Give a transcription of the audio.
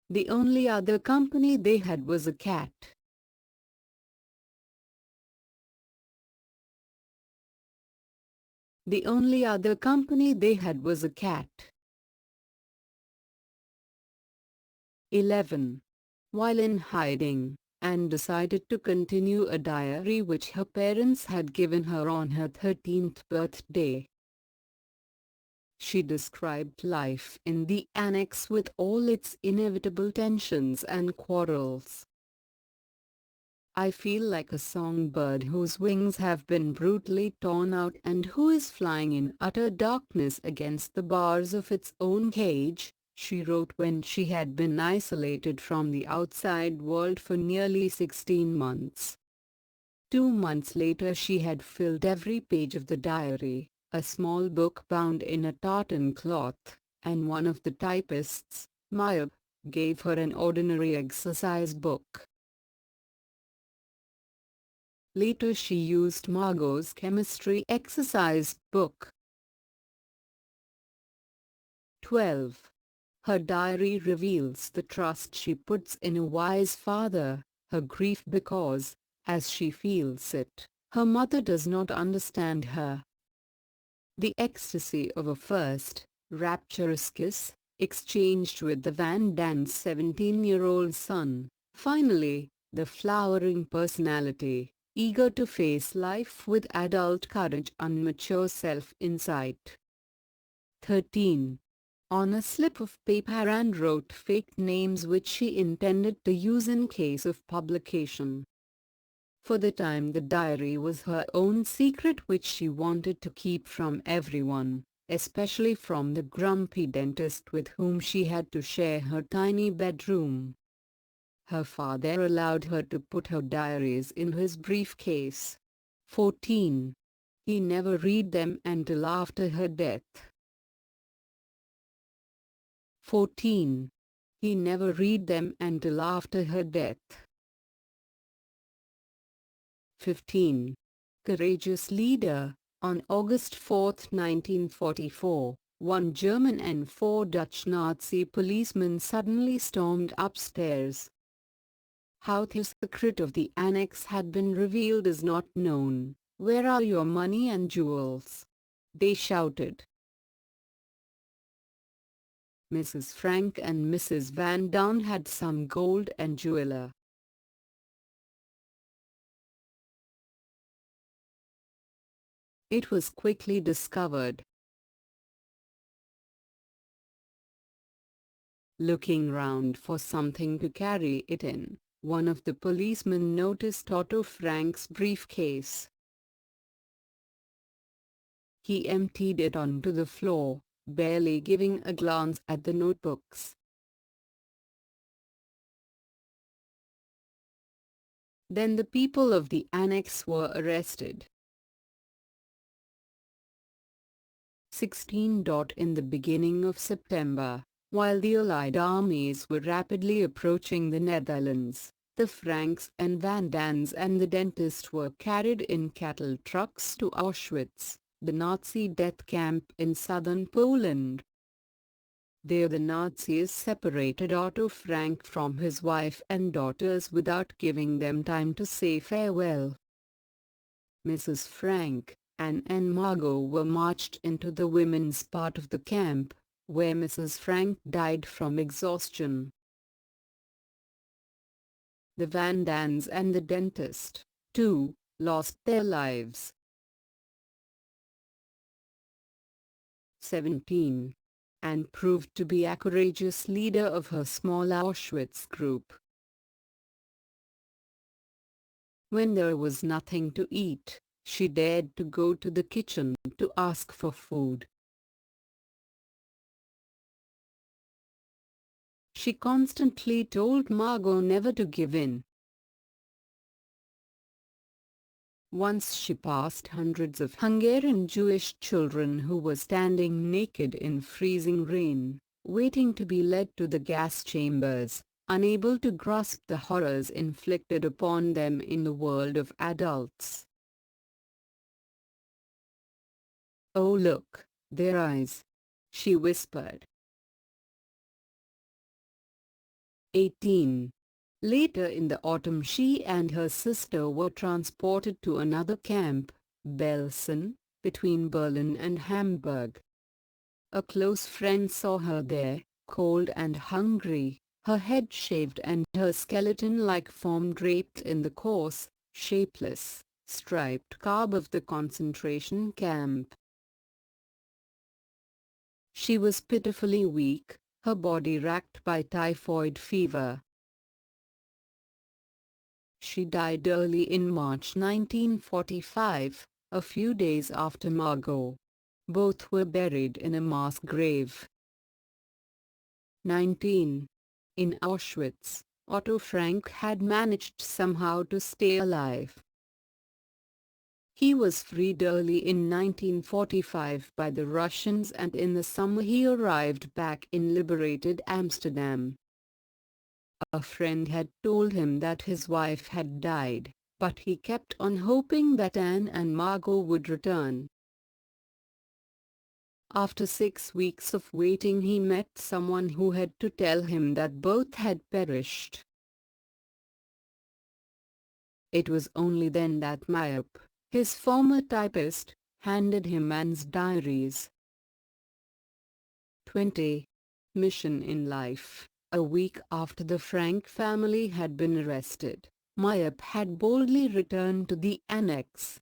The only other company they had was a cat. The only other company they had was a cat. 11. While in hiding, Anne decided to continue a diary which her parents had given her on her 13th birthday. She described life in the annex with all its inevitable tensions and quarrels. I feel like a songbird whose wings have been brutally torn out and who is flying in utter darkness against the bars of its own cage, she wrote when she had been isolated from the outside world for nearly 16 months. 2 months later she had filled every page of the diary, a small book bound in a tartan cloth, and one of the typists, Maya, gave her an ordinary exercise book. Later she used Margot's chemistry exercise book. 12. Her diary reveals the trust she puts in a wise father, her grief because, as she feels it, her mother does not understand her. The ecstasy of a first, rapturous kiss, exchanged with the Van Dan's 17-year-old son, finally, the flowering personality, eager to face life with adult courage and mature self-insight. 13. On a slip of paper Anne wrote fake names which she intended to use in case of publication. For the time the diary was her own secret which she wanted to keep from everyone, especially from the grumpy dentist with whom she had to share her tiny bedroom. Her father allowed her to put her diaries in his briefcase. 14. He never read them until after her death. 14. He never read them until after her death. 15. Courageous leader. On August 4, 1944, one German and 4 Dutch Nazi policemen suddenly stormed upstairs. How the secret of the annex had been revealed is not known. "Where are your money and jewels?" they shouted. Mrs. Frank and Mrs. Van Daan had some gold and jeweler. It was quickly discovered. Looking round for something to carry it in, one of the policemen noticed Otto Frank's briefcase. He emptied it onto the floor, barely giving a glance at the notebooks. Then the people of the annex were arrested. 16. In the beginning of September, while the Allied armies were rapidly approaching the Netherlands, the Franks and Van Dans and the dentist were carried in cattle trucks to Auschwitz, the Nazi death camp in southern Poland. There the Nazis separated Otto Frank from his wife and daughters without giving them time to say farewell. Mrs. Frank, Anne and Margot were marched into the women's part of the camp, where Mrs. Frank died from exhaustion. The Van Dans and the dentist, too, lost their lives. 17. Anne proved to be a courageous leader of her small Auschwitz group. When there was nothing to eat, she dared to go to the kitchen to ask for food. She constantly told Margot never to give in. Once she passed hundreds of Hungarian Jewish children who were standing naked in freezing rain, waiting to be led to the gas chambers, unable to grasp the horrors inflicted upon them in the world of adults. "Oh look, their eyes," she whispered. 18. Later in the autumn she and her sister were transported to another camp, Belsen, between Berlin and Hamburg. A close friend saw her there, cold and hungry, her head shaved and her skeleton-like form draped in the coarse, shapeless, striped garb of the concentration camp. She was pitifully weak, her body racked by typhoid fever. She died early in March 1945, a few days after Margot. Both were buried in a mass grave. 19. In Auschwitz, Otto Frank had managed somehow to stay alive. He was freed early in 1945 by the Russians and in the summer he arrived back in liberated Amsterdam. A friend had told him that his wife had died, but he kept on hoping that Anne and Margot would return. After 6 weeks of waiting he met someone who had to tell him that both had perished. It was only then that Mayup, his former typist, handed him Anne's diaries. 20. Mission in life. A week after the Frank family had been arrested, Mayup had boldly returned to the annex,